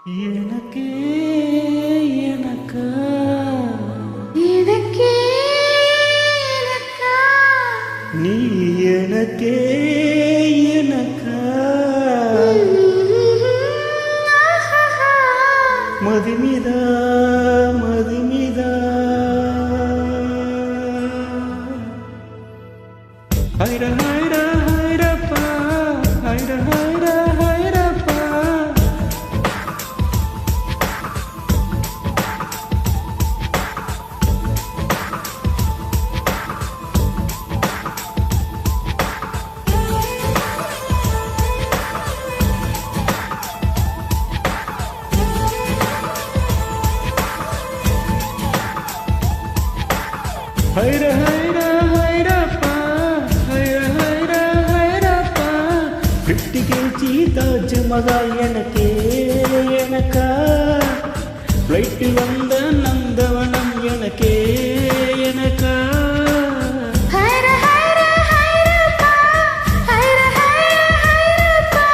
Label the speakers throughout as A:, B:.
A: எனக்கே எனக்கா
B: எனக்கே எனக்கா
A: நீ எனக்கே எனக்கா மதுமிதா மதுமிதா ஹைர ஹைர ஹைரப்பா ஹைர ஹைர ஹைரப்பா ஹைர ஹைர ஹைரப்பா ஹைர ஹைர ஹைரப்பா 50 kg தாஜ் மகால் எனக்கே எனக்கா ஃப்ளைட்டில் வந்த நந்தவனம் எனக்கே எனக்கா
B: ஹைர ஹைர ஹைரப்பா ஹைர ஹைர ஹைரப்பா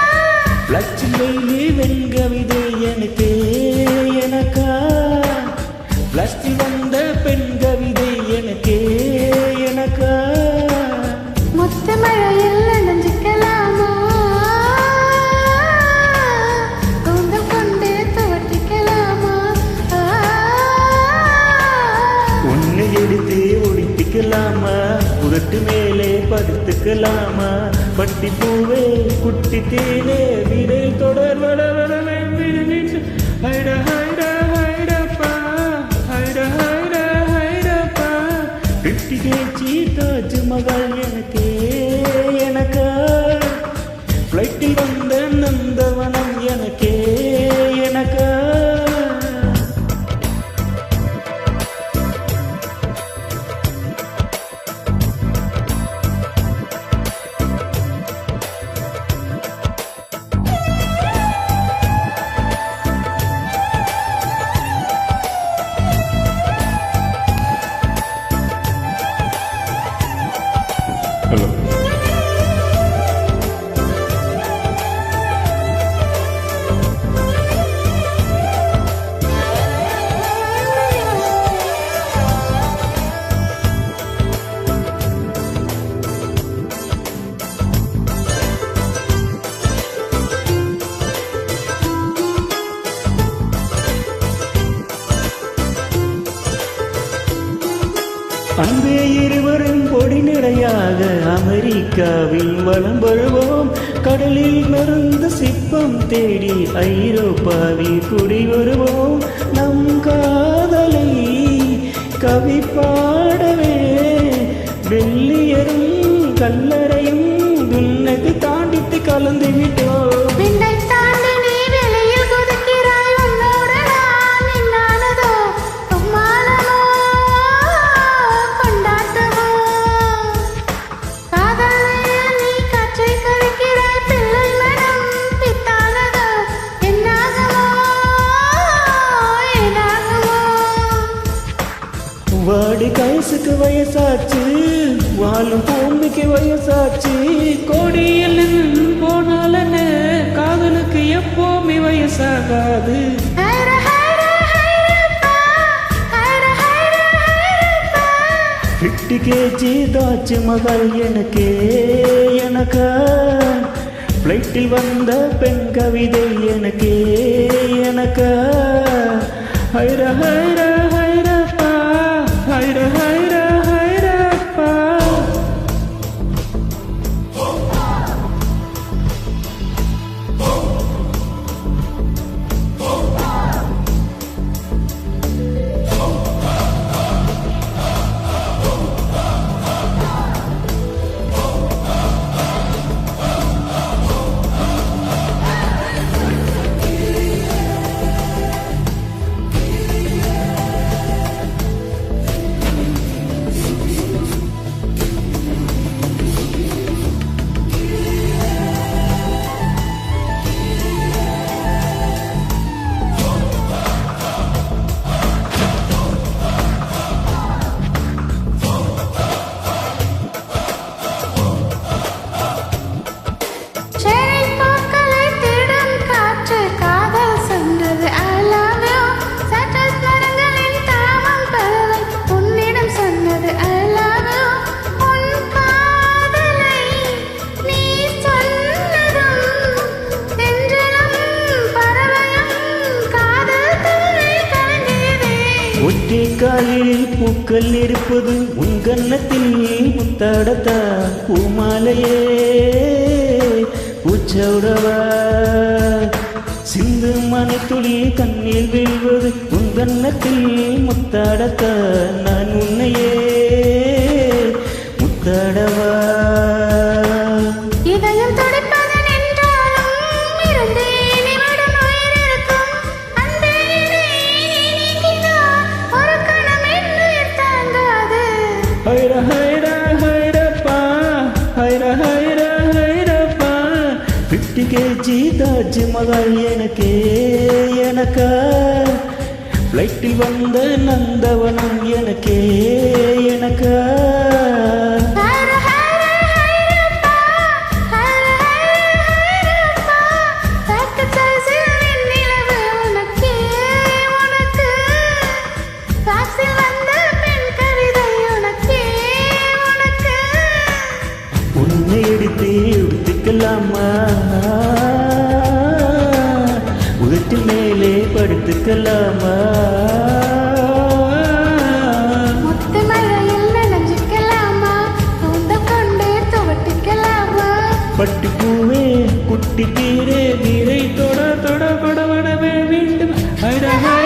A: லட்சுமி வெண்கவிதை எனக்கே எனக்கா பிளாஸ்டில் வந்த பெண் கவிதை எனக்கே எனக்கா
B: முத்த மழையில் நனைஞ்சிக்கலாமா கூந்தல் கொண்டு துவட்டிக்கலாமா
A: உன்னை எடுத்து ஒடித்துக்கலாமா உதட்டு மேலே படுத்துக்கலாமா பட்டி பூவே குட்டி தேனே விடை தொடர் வள வளவே ஹைட ஹைட ஹைடப்பா ஹைட ஹைட ஹைடப்பா 50 kg தாஜ் மகால் எனக்கே எனக்கா ஃப்ளைட்டில் வந்த நந்தவனம் எனக்கே எனக்கா ஹலோ அன்பே இருவரும் பொடி நிறையாக அமெரிக்காவில் வலம் வருவோம் கடலில் மருந்து சிப்பம் தேடி ஐரோப்பாவில் குடி வருவோம் நம் காதலை கவி பாடவே வெள்ளியரும் கல்லறையும் துன்னது தாண்டித்து கலந்து விட்டோம்
B: விண்ணை தாண்டி நீ வெளியில் குதிக்கிறாய் உன்னோடு நான் என்னானதோ பொம்மாளமோ கொண்டாட்டமோ காதலில் நீ காற்றை கழிக்கிறாய் பிள்ளை மனம் பித்தானதோ என்னாகுமோ என்னாகுமோ
A: வாடி கைசுக்கு வயசாச்சு வாழும் பூமிக்கு வயசாச்சு கோடியில் போனாலன்னு காதலுக்கு எப்போவுமே வயசாகாது
B: ஹைர ஹைர ஹைரப்பா ஹைர ஹைர ஹைரப்பா
A: 50 kg தாஜ் மகால் எனக்கே எனக்கா ஃப்ளைட்டில் வந்த பெண் கவிதை எனக்கே எனக்கா ஹைர ஹைர ஹைரப்பா ஹைர ஹைர ஹைரப்பா காலில் பூக்கள் இருப்பது உன் கன்னத்தில் முத்தாடத்தா பூமாலையே பூச்சோடவா சிந்து மனை துளி கண்ணில் வீழ்வது உன் கன்னத்தில் முத்தாடத்தா நான் உன்னையே முத்தாடவா
B: இதயம் துடிப்பது நின்றாலும் இருந்தே நிமிடம் உயிர் இருக்கும். அன்பே என்னை நீ நீக்கினாய், ஒரு கணம் என் உயிர் தாங்காது.
A: ஹைர ஹைர ஹைரப்பா ஹைர ஹைர ஹைரப்பா 50 kg தாஜ்மஹால் எனக்கே எனக்கா ஃப்ளைட்டில் வந்த நந்தவனம் எனக்கே எனக்கா
B: ஹைர ஹைர ஹைரப்பா, ஹைர ஹைர ஹைரப்பா. பாக்கெட் சைஸில் வெண்ணிலவு உனக்கே உனக்கு. பாக்ஸில் வந்த பெண் கவிதை உனக்கே உனக்கு.
A: உன்னை எடுத்து எடுத்துக்கலாமா உதட்டில் மேலே படுத்துக்கலாமா
B: முத்து மழையில் நனைஞ்சுக்கலாமா, கூந்தல் கொண்டு துவட்டிக்கலாமா.
A: பட்டுப்பூவே குட்டி தீரே நீரை தொட தொட படவடவே வேண்டும் ஹைர ஹைர